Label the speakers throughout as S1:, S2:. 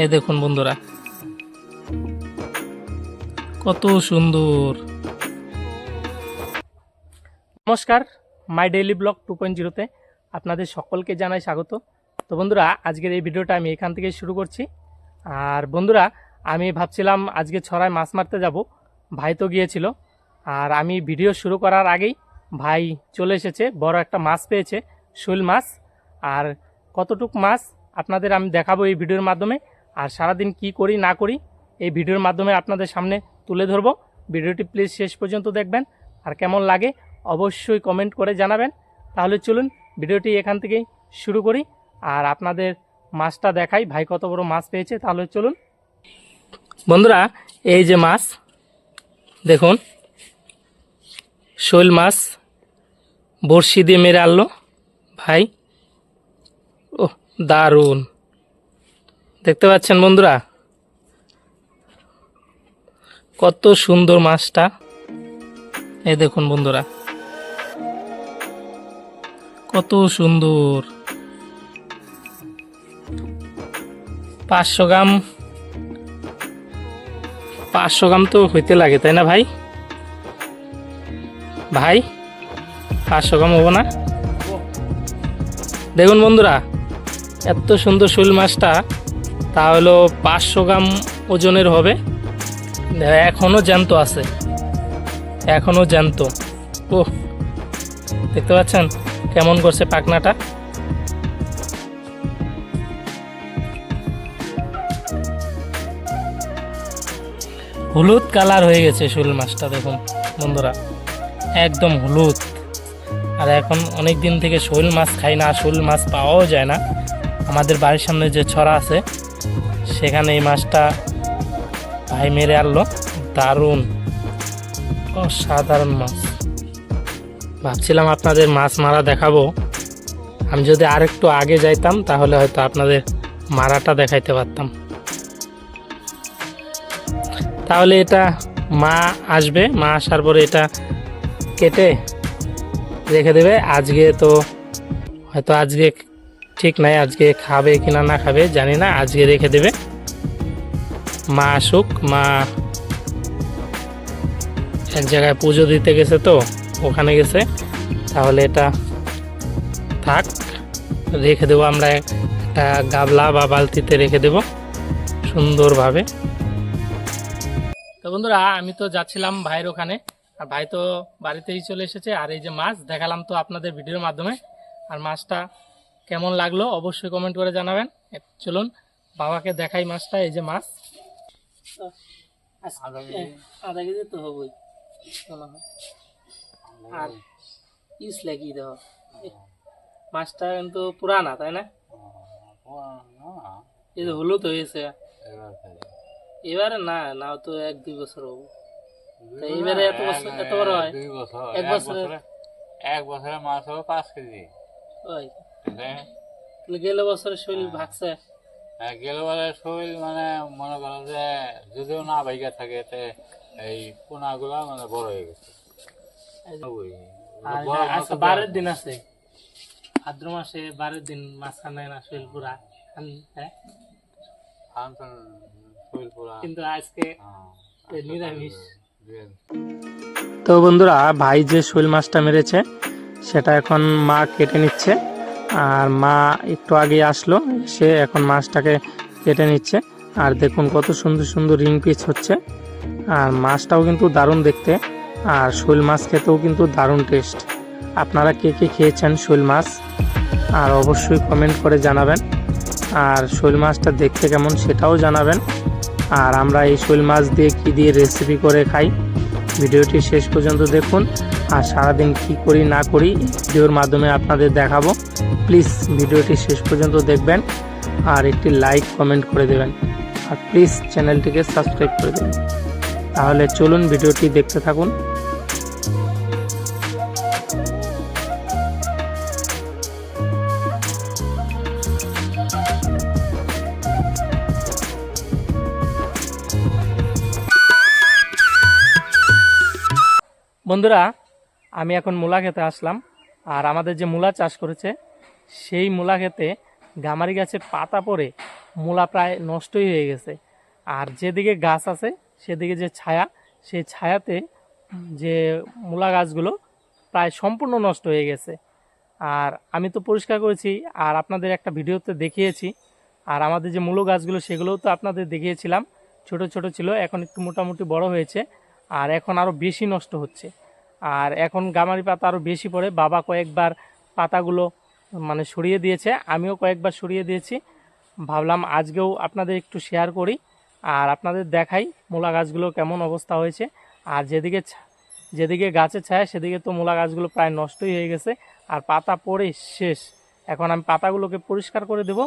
S1: এই দেখুন বন্ধুরা, কত সুন্দর। নমস্কার, মাই ডেইলি ব্লগ 2.0-তে আপনাদের সকলকে জানাই স্বাগত। তো বন্ধুরা, আজকের এই ভিডিওটা আমি এখান থেকে শুরু করছি। আর বন্ধুরা, আমি ভাবছিলাম আজকে ছড়ায় মাছ মারতে যাব, ভাই তো গিয়েছিল। আর আমি ভিডিও শুরু করার আগেই ভাই চলে এসেছে, বড় একটা মাছ পেয়েছে, শোল মাছ। আর কতটুক মাছ আপনাদের আমি দেখাবো এই ভিডিওর মাধ্যমে। আর সারাদিন কি করি না করি এই ভিডিওর মাধ্যমে আপনাদের সামনে তুলে ধরবো। ভিডিওটি প্লিজ শেষ পর্যন্ত দেখবেন, আর কেমন লাগে অবশ্যই কমেন্ট করে জানাবেন। তাহলে চলুন ভিডিওটি এখান থেকেই শুরু করি, আর আপনাদের মাছটা দেখাই ভাই কত বড় মাছ পেয়েছে। তাহলে চলুন বন্ধুরা, এই যে মাছ দেখুন, শোল মাছ বড়শি দিয়ে মেরে আনলো ভাই। ও দারুণ, দেখতে পাচ্ছেন বন্ধুরা কত সুন্দর মাছটা। এই দেখুন বন্ধুরা, কত সুন্দর। 500 গ্রাম, 500 গ্রাম তো হইতে লাগে, তাই না ভাই? ভাই 500 গ্রাম হবো না? দেখুন বন্ধুরা, এত সুন্দর শোল মাছটা তা হলো 500 গ্রাম ওজনের হবে। এখনো জ্যান্ত আছে, এখনো জ্যান্ত। ও দেখতে পাচ্ছেন কেমন করছে পাখনাটা। হলুদ কালার হয়ে গেছে শোল মাছটা, দেখুন বন্ধুরা একদম হলুদ। আর এখন অনেক দিন থেকে শোল মাছ খাই না, শোল মাছ পাওয়াও যায় না। আমাদের বাড়ির সামনে যে ছড়া আছে সেখানে এই মাছটা ভাই মেরে আনলো। দারুণ, অসাধারণ মাছ। ভাবছিলাম আপনাদের মাছ মারা দেখাবো, আমি যদি আরেকটু আগে যাইতাম তাহলে হয়তো আপনাদের মারাটা দেখাইতে পারতাম। তাহলে এটা মা আসবে, মা আসার পরে এটা কেটে রেখে দেবে। আজকে তো হয়তো আজকে ঠিক নাই, আজকে খাবে কিনা না খাবে জানি না, আজকে রেখে দেবে। মা আসুক, মা এক জায়গায় পুজো দিতে গেছে তো ওখানে গেছে, তাহলে এটা থাক, রেখে দেবো আমরা একটা গাবলা বা বালতিতে রেখে দেব সুন্দরভাবে। তো বন্ধুরা, আমি তো যাচ্ছিলাম ভাইয়ের ওখানে, আর ভাই তো বাড়িতেই চলে এসেছে। আর এই যে মাছ দেখালাম তো আপনাদের ভিডিওর মাধ্যমে, আর মাছটা কেমন লাগলো অবশ্যই কমেন্ট করে জানাবেন। চলুন বাবাকে দেখাই মাছটা। এই যে মাছ আধা কেজি তো হবই, আর ইস লাগিয়ে দেওয়া। মাছটা কিন্তু পুরানা, তাই না? এই যে হলুদ হয়েছে এবারে, না না তো 1-2 বছর হবো। এইবারে এত বছর, এত বড় হয়?
S2: 2 বছর,
S1: এক বছরে
S2: মাছ হবে 5 কেজি।
S1: ওই গেলে বছরে শৈল ভাগছে।
S2: গেল বছর শৈল মানে মনে করো যে যদিও না ভাইগা থাকে, এই পোনাগুলা মানে বড় হয়ে গেছে।
S1: আচ্ছা 12 দিন আছে, ভাদ্র মাসে 12 দিন মাছ খানে না শৈল পুরা। হ্যাঁ কিন্তু আজকে নিরামিষ। তো বন্ধুরা, ভাই যে শৈল মাছটা মেরেছে সেটা এখন মা কেটে নিচ্ছে। আর মা একটু আগে আসলো, সে এখন মাছটাকে কেটে নিচ্ছে। আর দেখুন কত সুন্দর সুন্দর রিং পিস হচ্ছে। আর মাছটাও কিন্তু দারুণ দেখতে, আর শোল মাছ খেতেও কিন্তু দারুণ টেস্ট। আপনারা কে কে খেয়েছেন শোল মাছ, আর অবশ্যই কমেন্ট করে জানাবেন। আর শোল মাছটা দেখতে কেমন সেটাও জানাবেন। আর আমরা এই শোল মাছ দিয়ে কী দিয়ে রেসিপি করে খাই ভিডিওটি শেষ পর্যন্ত দেখুন। আর সারাদিন কি করি না করি ভিডিওর মাধ্যমে আপনাদের দেখাবো। প্লিজ ভিডিওটি শেষ পর্যন্ত দেখবেন, আর একটি লাইক কমেন্ট করে দেবেন, আর প্লিজ চ্যানেলটিকে সাবস্ক্রাইব করে দেবেন। তাহলে চলুন ভিডিওটি দেখতে থাকুন। বন্ধুরা, আমি এখন মূলা খেতে আসলাম। আর আমাদের যে মূলা চাষ করেছে সেই মূলা খেতে গামারি গাছের পাতা পড়ে মূলা প্রায় নষ্টই হয়ে গেছে। আর যেদিকে গাছ আছে সেদিকে যে ছায়া, সেই ছায়াতে যে মূলা গাছগুলো প্রায় সম্পূর্ণ নষ্ট হয়ে গেছে। আর আমি তো পরিষ্কার করেছি, আর আপনাদের একটা ভিডিওতে দেখিয়েছি। আর আমাদের যে মূলো গাছগুলো সেগুলোও তো আপনাদের দেখিয়েছিলাম, ছোট ছোট ছিল, এখন একটু মোটামুটি বড় হয়েছে। আর এখন আরও বেশি নষ্ট হচ্ছে। আর এখন গামারি পাতা আরও বেশি পড়ে। বাবা কয়েকবার পাতাগুলো মানে সরিয়ে দিয়েছে, আমিও কয়েকবার সরিয়ে দিয়েছি। ভাবলাম আজকেও আপনাদের একটু শেয়ার করি আর আপনাদের দেখাই মূলা গাছগুলো কেমন অবস্থা হয়েছে। আর যেদিকে গাছের ছায়া সেদিকে তো মূলা গাছগুলো প্রায় নষ্টই হয়ে গেছে, আর পাতা পড়ে শেষ। এখন আমি পাতাগুলোকে পরিষ্কার করে দেব।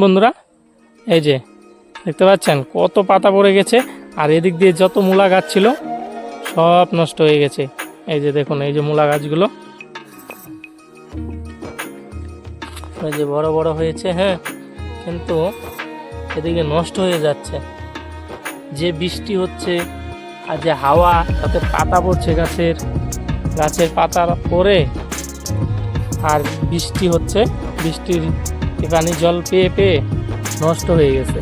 S1: বন্ধুরা, এই যে দেখতে পাচ্ছেন কত পাতা পড়ে গেছে, আর এদিক দিয়ে যত মূলা গাছ ছিল সব নষ্ট হয়ে গেছে। এই যে দেখুন, এই যে মূলা গাছগুলো এই যে বড় বড় হয়েছে, হ্যাঁ, কিন্তু এদিকে নষ্ট হয়ে যাচ্ছে। যে বৃষ্টি হচ্ছে আর যে হাওয়া, তাতে পাতা পড়ছে গাছের পাতা পড়ে, আর বৃষ্টি হচ্ছে, বৃষ্টির পানি জল পেয়ে পেয়ে নষ্ট হয়ে গেছে।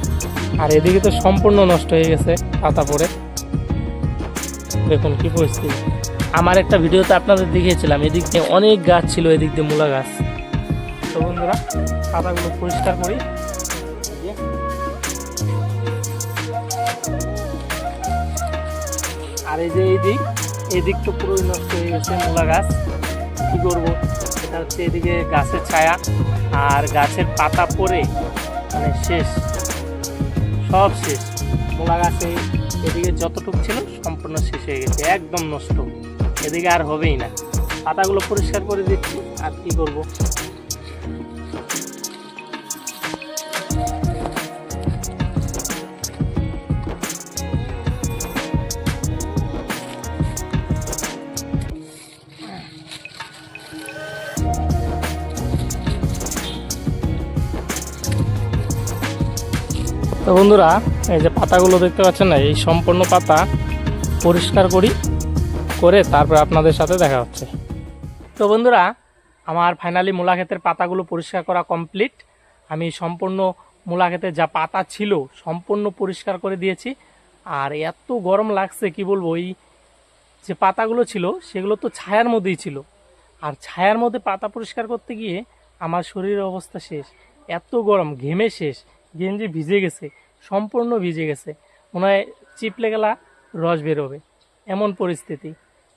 S1: আর এদিকে তো সম্পূর্ণ নষ্ট হয়ে গেছে পাতা পড়ে। দেখুন কি পরিস্থিতি। আমার একটা ভিডিওতে আপনাদের দেখিয়েছিলাম, এদিক দিয়ে অনেক গাছ ছিল, এদিক দিয়ে মূলা গাছ। তো বন্ধুরা, পাতাগুলো পরিষ্কার করি। আর এই যে এই দিক তো পুরোই নষ্ট হয়ে গেছে মূলা গাছ। কি করবো, এটা হচ্ছে এদিকে গাছের ছায়া আর গাছের পাতা পড়ে মানে শেষ, সব শেষ। মূলা গাছে এদিকে যতটুকু ছিল সম্পূর্ণ শেষ হয়ে গেছে, একদম নষ্ট। এদিকে আর হবেই না। পাতাগুলো পরিষ্কার করে দিচ্ছি, আর কি করব। তো বন্ধুরা, এই যে পাতাগুলো দেখতে পাচ্ছেন না, এই সম্পূর্ণ পাতা পরিষ্কার করে তারপর আপনাদের সাথে দেখা হচ্ছে। তো বন্ধুরা, আমার ফাইনালি মূলা ক্ষেতের পাতাগুলো পরিষ্কার করা কমপ্লিট। আমি সম্পূর্ণ মূলা ক্ষেতে যা পাতা ছিল সম্পূর্ণ পরিষ্কার করে দিয়েছি। আর এত গরম লাগছে কি বলবো, এই যে পাতাগুলো ছিল সেগুলো তো ছায়ার মধ্যেই ছিল, আর ছায়ার মধ্যে পাতা পরিষ্কার করতে গিয়ে আমার শরীরের অবস্থা শেষ। এত গরম, ঘেমে শেষ, গেঞ্জি ভিজে গেছে, সম্পূর্ণ ভিজে গেছে, মনে হয় চিপলে গেলা রস বেরোবে, এমন পরিস্থিতি।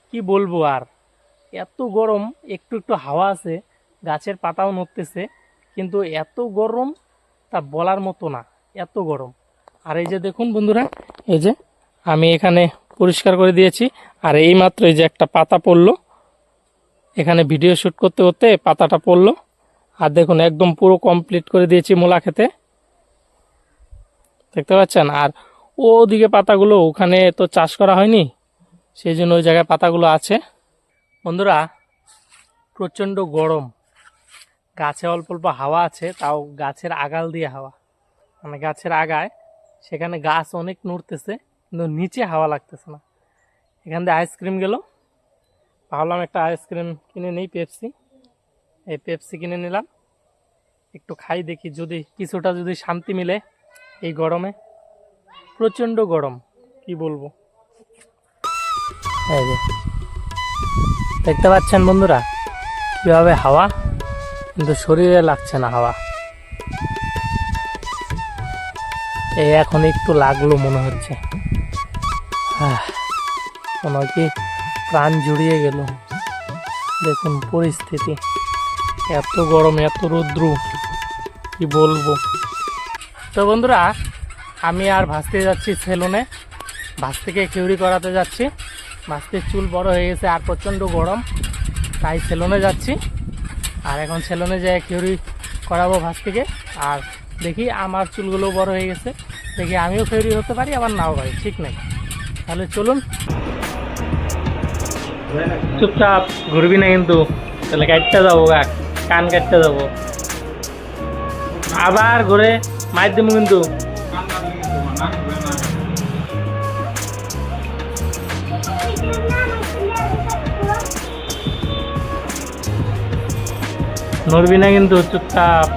S1: কি বলবো আর, এত গরম। একটু একটু হাওয়া আছে, গাছের পাতাও নড়তেছে, কিন্তু এত গরম তা বলার মতো না, এত গরম। আর এই যে দেখুন বন্ধুরা, এই যে আমি এখানে পরিষ্কার করে দিয়েছি, আর এইমাত্র এই যে একটা পাতা পড়লো, এখানে ভিডিও শ্যুট করতে করতে পাতাটা পড়লো। আর দেখুন একদম পুরো কমপ্লিট করে দিয়েছি মূলা খেতে, দেখতে পাচ্ছেন। আর ওদিকে পাতাগুলো, ওখানে তো চাষ করা হয়নি, সেই জন্য ওই জায়গায় পাতাগুলো আছে। বন্ধুরা, প্রচণ্ড গরম, গাছে অল্প অল্প হাওয়া আছে, তাও গাছের আগাল দিয়ে হাওয়া, মানে গাছের আগায়, সেখানে গাছ অনেক নড়তেছে কিন্তু নিচে হাওয়া লাগতেছে না। এখান দিয়ে আইসক্রিম গেল, ভাবলাম একটা আইসক্রিম কিনে নেই, পেপসি। এই পেপসি কিনে নিলাম, একটু খাই, দেখি যদি কিছুটা যদি শান্তি মিলে এই গরমে। প্রচণ্ড গরম, কি বলবো। এই যে দেখতে পাচ্ছেন বন্ধুরা কীভাবে হাওয়া, কিন্তু শরীরে লাগছে না হাওয়া। এই এখন একটু লাগলো মনে হচ্ছে, মনে হয় কি প্রাণ জুড়িয়ে গেল। দেখুন পরিস্থিতি, এত গরম, এত রৌদ্র, কি বলবো। তো বন্ধুরা, আমি আর ভাসতে যাচ্ছি সেলুনে, ভাস থেকে খিউড়ি করাতে যাচ্ছি। ভাসতে চুল বড় হয়ে গেছে আর প্রচণ্ড গরম, তাই সেলুনে যাচ্ছি। আর এখন সেলুনে যাই খিউড়ি করাবো ভাস থেকে। আর দেখি আমার চুলগুলো বড় হয়ে গেছে, দেখি আমিও খিউড়ি হতে পারি, আবার নাও পারি, ঠিক নেই। তাহলে চলুন। চুপচাপ ঘুরবি না কিন্তু, তাহলে কাটতে যাবো, কান কাটতে যাবো, আবার ঘুরে মাইর দেবো কিন্তু। নড়বি না কিন্তু, চুপচাপ।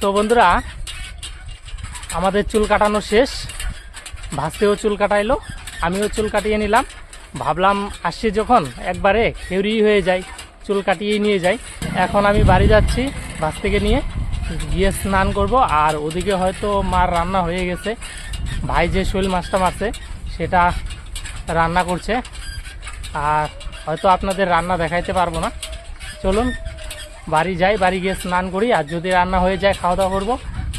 S1: তো বন্ধুরা আমাদের চুল কাটানো শেষ, ভাসতেও চুল কাটাইলো, আমিও চুল কাটিয়ে নিলাম। ভাবলাম আসছি যখন একবারে খেউরি হয়ে যায়, চুল কাটিয়ে নিয়ে যাই। এখন আমি বাড়ি যাচ্ছি বাস থেকে নিয়ে গিয়ে স্নান করব। আর ওদিকে হয়তো মার রান্না হয়ে গেছে, ভাই যে শোল মাছটা মারছে সেটা রান্না করছে। আর হয়তো আপনাদের রান্না দেখাইতে পারবো না। চলুন বাড়ি যাই, বাড়ি গিয়ে স্নান করি। আর যদি রান্না হয়ে যায় খাওয়া দাওয়া করবো,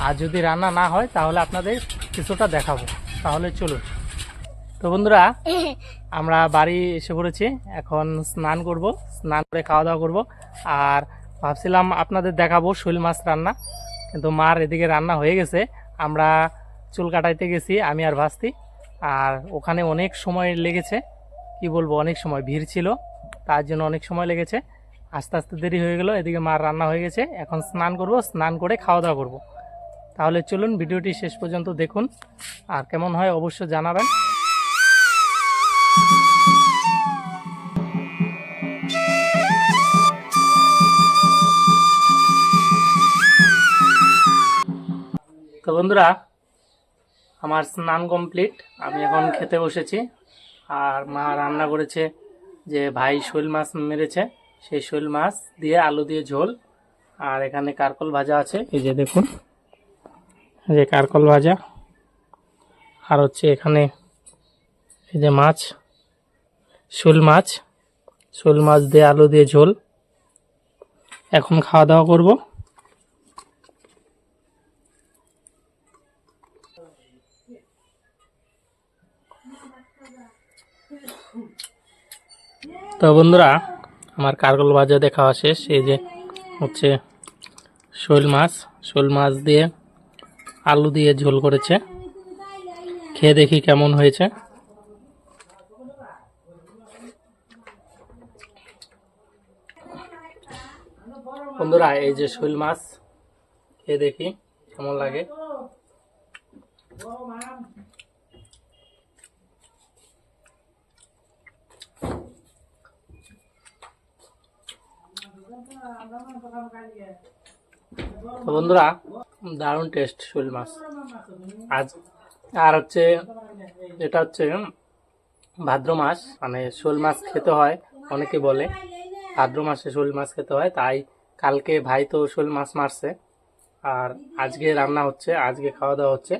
S1: আর যদি রান্না না হয় তাহলে আপনাদের কিছুটা দেখাবো। তাহলে চলুন। তো বন্ধুরা আমরা বাড়ি এসে পড়েছি, এখন স্নান করব, স্নান করে খাওয়া দাওয়া করব। আর ভাবছিলাম আপনাদের দেখাবো শোল মাছ রান্না, কিন্তু মার এদিকে রান্না হয়ে গেছে। আমরা চুল কাটাইতে গেছি আমি আর ভাস্তি, আর ওখানে অনেক সময় লেগেছে, কি বলবো, অনেক সময় ভিড় ছিল, তার জন্য অনেক সময় লেগেছে। আস্তে আস্তে দেরি হয়ে গেল। এদিকে মার রান্না হয়ে গেছে, এখন স্নান করব, স্নান করে খাওয়া দাওয়া করব। তাহলে চলুন ভিডিওটি শেষ পর্যন্ত দেখুন, আর কেমন হয় অবশ্যই জানাবেন। তো বন্ধুরা আমার স্নান কমপ্লিট, আমি এখন খেতে বসেছি। আর মা রান্না করেছে যে ভাই শোল মাছ মেরেছে, সেই শোল মাছ দিয়ে আলু দিয়ে ঝোল। আর এখানে কারকল ভাজা আছে, এই যে দেখুন, এই যে কারকল ভাজা। আর হচ্ছে এখানে এই যে মাছ, শোল মাছ, শোল মাছ দিয়ে আলু দিয়ে ঝোল। এখন খাওয়া দাওয়া করব। তো বন্ধুরা আমার কারকল ভাজা দিয়ে খাওয়া শেষ। এই যে হচ্ছে শোল মাছ, শোল মাছ দিয়ে আলু দিয়ে ঝোল করেছে, খেয়ে দেখি কেমন হয়েছে। বন্ধুরা এই যে শোল মাছ, খেয়ে দেখি কেমন লাগে। তো বন্ধুরা দারুণ টেস্ট শোল মাছ আজ। আর হচ্ছে এটা হচ্ছে ভাদ্র মাস, মানে শোল মাছ খেতে হয়, অনেকে বলে ভাদ্র মাসে শোল মাছ খেতে হয়। তাই কালকে ভাই তো শোল মাছ মারছে, আর আজকে রান্না হচ্ছে, আজকে খাওয়া দাওয়া হচ্ছে।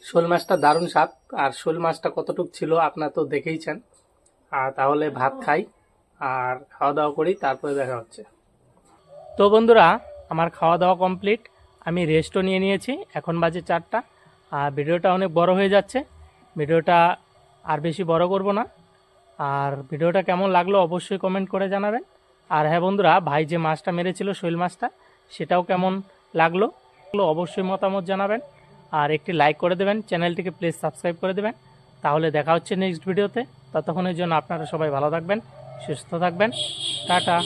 S1: শোল মাছটা দারুণ স্বাদ। আর শোল মাছটা কতটুক ছিল আপনারা তো দেখেইছেন। আর তাহলে ভাত খাই আর খাওয়া দাওয়া করি, তারপরে দেখা হচ্ছে। তো বন্ধুরা আমার খাওয়া দাওয়া কমপ্লিট, আমি রেস্টও নিয়ে নিয়েছি, এখন বাজে 4টা। আর ভিডিওটা অনেক বড় হয়ে যাচ্ছে, ভিডিওটা আর বেশি বড় করব না। আর ভিডিওটা কেমন লাগলো অবশ্যই কমেন্ট করে জানাবেন। আর হ্যাঁ বন্ধুরা, ভাই যে মাছটা মেরেছিল শোল মাছটা, সেটাও কেমন লাগলো অবশ্যই মতামত জানাবেন। আর একটি লাইক করে দেবেন, চ্যানেলটিকে প্লিজ সাবস্ক্রাইব করে দেবেন। তাহলে দেখা হচ্ছে নেক্সট ভিডিওতে। ততক্ষণের জন্য আপনারা সবাই ভালো থাকবেন, সুস্থ থাকবেন। টাটা।